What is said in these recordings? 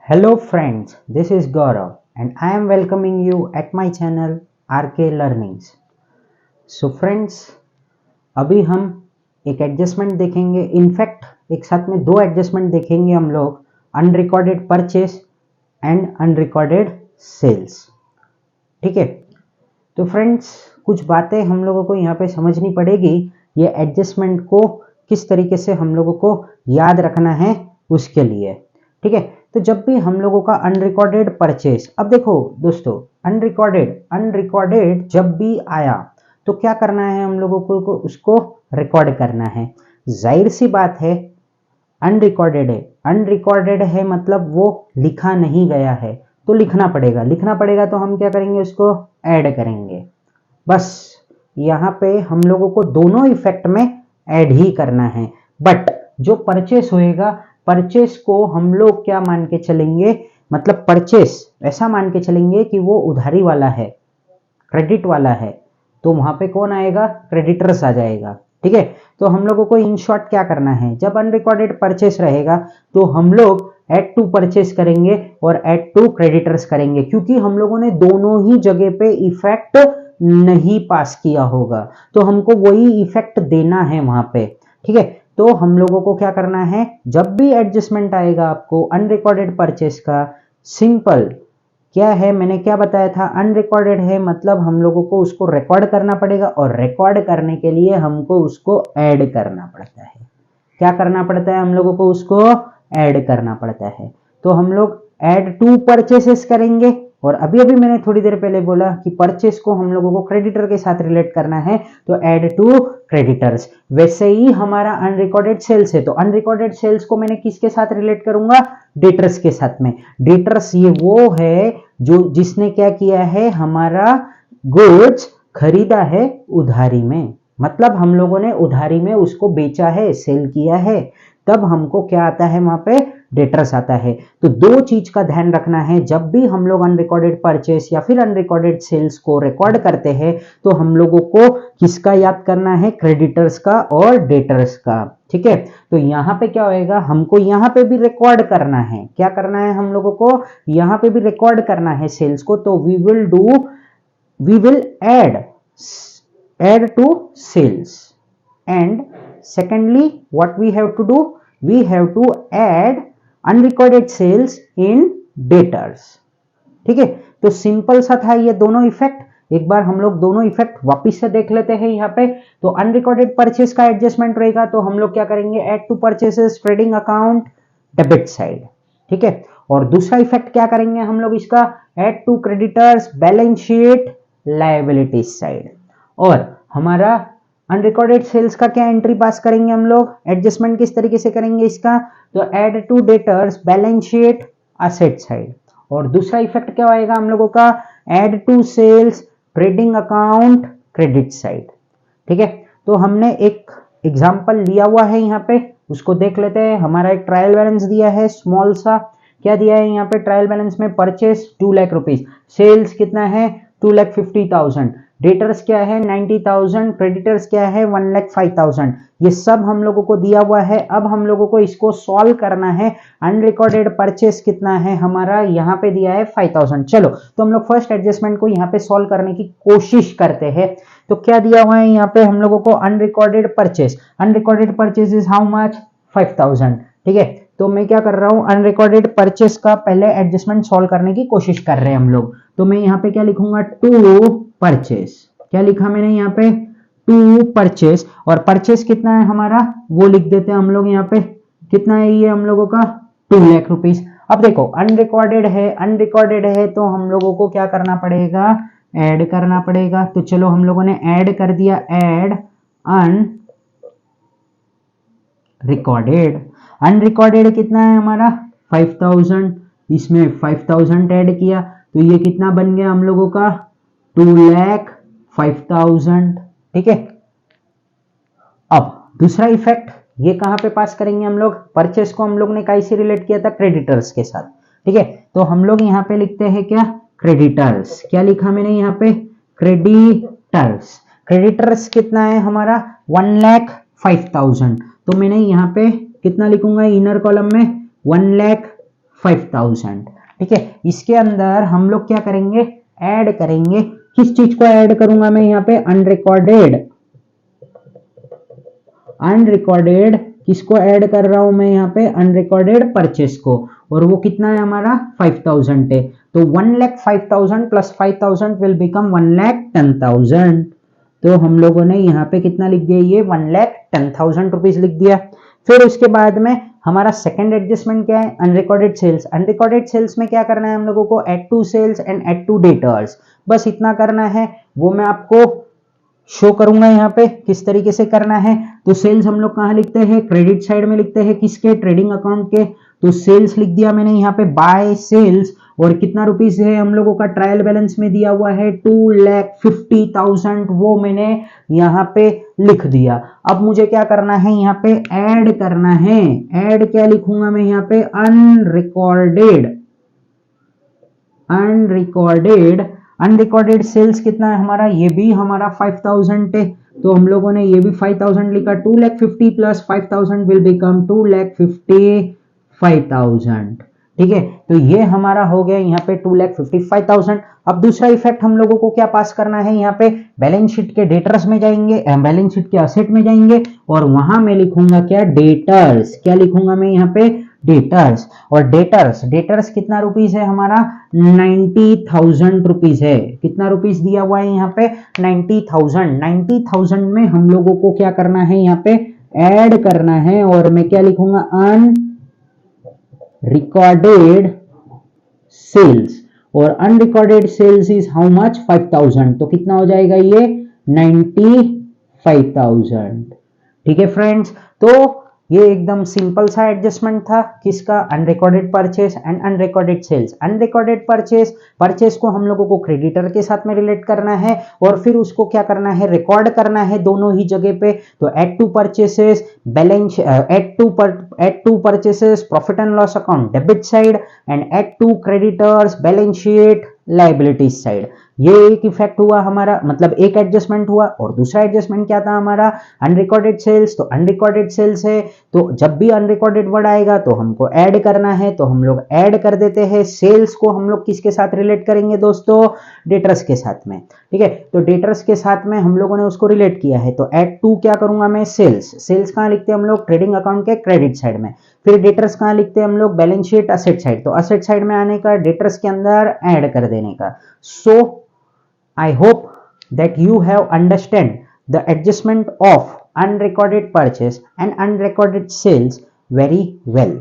Hello friends, this is Gaurav and I am welcoming you at my channel RK Learnings. So friends, अभी हम एक adjustment देखेंगे, in fact एक साथ में दो एडजस्टमेंट देखेंगे हम लोग, unrecorded purchase and unrecorded sales. ठीक है, तो फ्रेंड्स कुछ बातें हम लोगों को यहाँ पे समझनी पड़ेगी। ये एडजस्टमेंट को किस तरीके से हम लोगों को याद रखना है उसके लिए। ठीक है, तो जब भी हम लोगों का अनरिकॉर्डेड परचेस, अब देखो दोस्तों, अनरिकॉर्डेड जब भी आया तो क्या करना है हम लोगों को उसको रिकॉर्ड करना है। जाहिर सी बात है, अनरिकॉर्डेड है मतलब वो लिखा नहीं गया है तो लिखना पड़ेगा तो हम क्या करेंगे, उसको ऐड करेंगे। बस यहाँ पे हम लोगों को दोनों इफेक्ट में ऐड ही करना है। बट जो परचेस होएगा, परचेस को हम लोग क्या मान के चलेंगे, मतलब परचेस ऐसा मान के चलेंगे कि वो उधारी वाला है, क्रेडिट वाला है, तो वहां पे कौन आएगा, क्रेडिटर्स आ जाएगा। ठीक है, तो हम लोगों को इन शॉर्ट क्या करना है, जब अनरिकॉर्डेड परचेस रहेगा तो हम लोग एड टू परचेस करेंगे और एड टू क्रेडिटर्स करेंगे, क्योंकि हम लोगों ने दोनों ही जगह पे इफेक्ट नहीं पास किया होगा तो हमको वही इफेक्ट देना है वहां पे। ठीक है, तो हम लोगों को क्या करना है, जब भी एडजस्टमेंट आएगा आपको अनरिकॉर्डेड परचेस का, सिंपल क्या है, मैंने क्या बताया था, अनरिकॉर्डेड है मतलब हम लोगों को उसको रिकॉर्ड करना पड़ेगा और रिकॉर्ड करने के लिए हमको उसको ऐड करना पड़ता है। क्या करना पड़ता है, हम लोगों को उसको ऐड करना पड़ता है। तो हम लोग ऐड टू परचेसेस करेंगे, और अभी अभी मैंने थोड़ी देर पहले बोला कि परचेस को हम लोगों को क्रेडिटर के साथ रिलेट करना है तो ऐड टू क्रेडिटर्स। वैसे ही हमारा अनरिकॉर्डेड सेल्स है तो अनरिकॉर्डेड सेल्स को मैंने किसके साथ रिलेट करूंगा, डेटर्स के साथ में। डेटर्स ये वो है जो जिसने क्या किया है, हमारा गुड्स खरीदा है उधारी में, मतलब हम लोगों ने उधारी में उसको बेचा है, सेल किया है, तब हमको क्या आता है, वहां पे डेटर्स आता है। तो दो चीज का ध्यान रखना है, जब भी हम लोग अनरिकॉर्डेड परचेस या फिर अनरिकॉर्डेड सेल्स को रिकॉर्ड करते हैं तो हम लोगों को किसका याद करना है, क्रेडिटर्स का और डेटर्स का। ठीक है, तो यहां पे क्या होएगा, हमको यहां पे भी रिकॉर्ड करना है, क्या करना है हम लोगों को, यहां पे भी रिकॉर्ड करना है सेल्स को, तो we will add to sales, and secondly what we have to do, we have to add unrecorded sales in debtors. ठीक है, तो सिंपल सा था ये दोनों इफेक्ट। एक बार हम लोग दोनों इफेक्ट वापिस से देख लेते हैं। यहाँ पे तो अनरिकॉर्डेड परचेस का एडजस्टमेंट रहेगा तो हम लोग क्या करेंगे, add to purchases trading account debit side. ठीक है, और दूसरा इफेक्ट क्या करेंगे हम लोग, इसका add to creditors balance sheet liabilities side. और हमारा अनरिकॉर्डेड सेल्स का क्या एंट्री पास करेंगे हम लोग, एडजस्टमेंट किस तरीके से करेंगे इसका, तो add to debtors balance sheet asset side. और दूसरा इफेक्ट क्या आएगा हम लोगों का, add to sales trading account credit side. ठीक है, तो हमने एक एग्जांपल लिया हुआ है यहाँ पे, उसको देख लेते हैं। हमारा एक ट्रायल बैलेंस दिया है स्मॉल सा, क्या दिया है यहाँ पे ट्रायल बैलेंस में, परचेस 2 लाख रुपीज, सेल्स कितना है 2,50,000, डेटर्स क्या है 90,000, क्रेडिटर्स क्या है 1,05,000। ये सब हम लोगों को दिया हुआ है। अब हम लोगों को इसको सॉल्व करना है। अनरिकॉर्डेड परचेस कितना है हमारा, यहाँ पे दिया है 5,000। चलो तो हम लोग फर्स्ट एडजस्टमेंट को यहाँ पे सॉल्व करने की कोशिश करते हैं। तो क्या दिया हुआ है यहाँ पे हम लोगों को, unrecorded purchase is how much 5,000। ठीक है, तो मैं क्या कर रहा हूं, अनरिकॉर्डेड परचेस का पहले एडजस्टमेंट सॉल्व करने की कोशिश कर रहे हैं हम लोग। तो मैं यहाँ पे क्या लिखूंगा, टू परचेस, क्या लिखा मैंने यहाँ पे, टू परचेस, और परचेस कितना है हमारा वो लिख देते हैं हम लोग यहाँ पे, कितना है ये हम लोगों का 2 लाख रुपीज। अब देखो अनरिकॉर्डेड है तो हम लोगों को क्या करना पड़ेगा, ऐड करना पड़ेगा। तो चलो हम लोगों ने ऐड कर दिया, ऐड अनरिकॉर्डेड कितना है हमारा 5,000, इसमें 5,000 ऐड किया तो ये कितना बन गया हम लोगों का 2,05,000। ठीक है, अब दूसरा इफेक्ट ये कहां पे पास करेंगे हम लोग, परचेस को हम लोग ने कैसे रिलेट किया था, क्रेडिटर्स के साथ। ठीक है, तो हम लोग यहाँ पे लिखते हैं क्या, क्रेडिटर्स, क्या लिखा मैंने यहाँ पे, क्रेडिटर्स कितना है हमारा 1,05,000। तो मैंने यहाँ पे कितना लिखूंगा, इनर कॉलम में 1,05,000 5000। ठीक है, इसके अंदर हम लोग क्या करेंगे, ऐड करेंगे, किस चीज को ऐड करूंगा मैं यहाँ पे, अनरिकॉर्डेड किसको ऐड कर रहा हूं मैं यहाँ पे, अनरिकॉर्डेड परचेस को, और वो कितना है हमारा 5000 है। तो 1,05,000 प्लस 5000 विल बिकम 1,10,000। तो हम लोगों ने यहाँ पे कितना लिख दिया, ये 1,10,000 रुपीज लिख दिया। फिर उसके बाद में हमारा सेकंड एडजस्टमेंट क्या है, अनरिकॉर्डेड सेल्स। अनरिकॉर्डेड सेल्स में क्या करना है हम लोगों को, add to sales and add to debtors, बस इतना करना है। वो मैं आपको शो करूंगा यहाँ पे किस तरीके से करना है। तो सेल्स हम लोग कहाँ लिखते हैं, क्रेडिट साइड में लिखते हैं, किसके, ट्रेडिंग अकाउंट के। तो सेल्स लिख दिया मैंने यहाँ पे, बाय सेल्स, और कितना रुपीस है हम लोगों का ट्रायल बैलेंस में दिया हुआ है 2,50,000, वो मैंने यहाँ पे लिख दिया। अब मुझे क्या करना है, यहाँ पे ऐड करना है। ऐड क्या लिखूंगा मैं यहाँ पे, अनरिकॉर्डेड सेल्स कितना है हमारा, ये भी हमारा 5000 है। तो हम लोगों ने ये भी 5000 लिखा, 2,50,000 प्लस 5000 विल बिकम 2,55,000। ठीक है, तो ये हमारा हो गया यहाँ पे 2,55,000। अब दूसरा इफेक्ट हम लोगों को क्या पास करना है, यहाँ पे बैलेंस शीट के डेटर्स में जाएंगे, बैलेंस शीट के असेट में जाएंगे, और वहां मैं लिखूंगा क्या, डेटर्स। क्या लिखूंगा मैं यहाँ पे, डेटर्स। और डेटर्स कितना रुपीस है हमारा, 90,000 रुपीस है। कितना रुपीस दिया हुआ है यहाँ पे, 90,000 में हम लोगों को क्या करना है, यहाँ पे ऐड करना है। और मैं क्या लिखूंगा, अनरिकॉर्डेड सेल्स, और unrecorded sales is how much, 5000। तो कितना हो जाएगा ये, 95,000। ठीक है फ्रेंड्स, तो ये एकदम सिंपल सा एडजस्टमेंट था, किसका, unrecorded purchase and unrecorded sales. Unrecorded purchase को हम लोगों को क्रेडिटर के साथ में रिलेट करना है, और फिर उसको क्या करना है, रिकॉर्ड करना है दोनों ही जगह पे। तो add to purchases balance, add to purchases profit and loss account debit side, and add to creditors balance sheet liabilities side. ये एक इफेक्ट हुआ हमारा, मतलब एक एडजस्टमेंट हुआ। और दूसरा एडजस्टमेंट क्या था हमारा, अनरिकॉर्डेड सेल्स। तो अनरिकॉर्डेड सेल्स है, तो जब भी अनरिकॉर्डेड वर्ड आएगा तो हमको ऐड करना है, तो हम लोग ऐड कर देते हैं। सेल्स को हम लोग किसके साथ रिलेट करेंगे दोस्तों, डेटर्स के साथ में। ठीक है, तो डेटर्स के साथ में हम लोगों ने उसको रिलेट किया है। तो एड टू क्या करूंगा मैं, सेल्स कहां लिखते हैं हम लोग, ट्रेडिंग अकाउंट के क्रेडिट साइड में। फिर डेटर्स कहां लिखते हैं हम लोग, बैलेंस शीट असेट साइड। तो असेट साइड में आने का, डेटर्स के अंदर ऐड कर देने का। सो I hope that you have understand the adjustment of unrecorded purchase and unrecorded sales very well.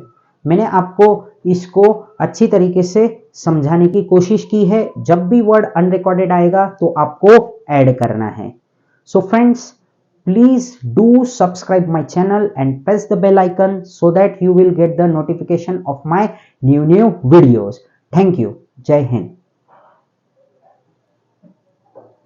मैंने आपको इसको अच्छी तरीके से समझाने की कोशिश की है। जब भी वर्ड अनरिकॉर्डेड आएगा तो आपको ऐड करना है। So friends, please do subscribe my channel and press the bell icon so that you will get the notification of my new videos. Thank you. Jai Hind.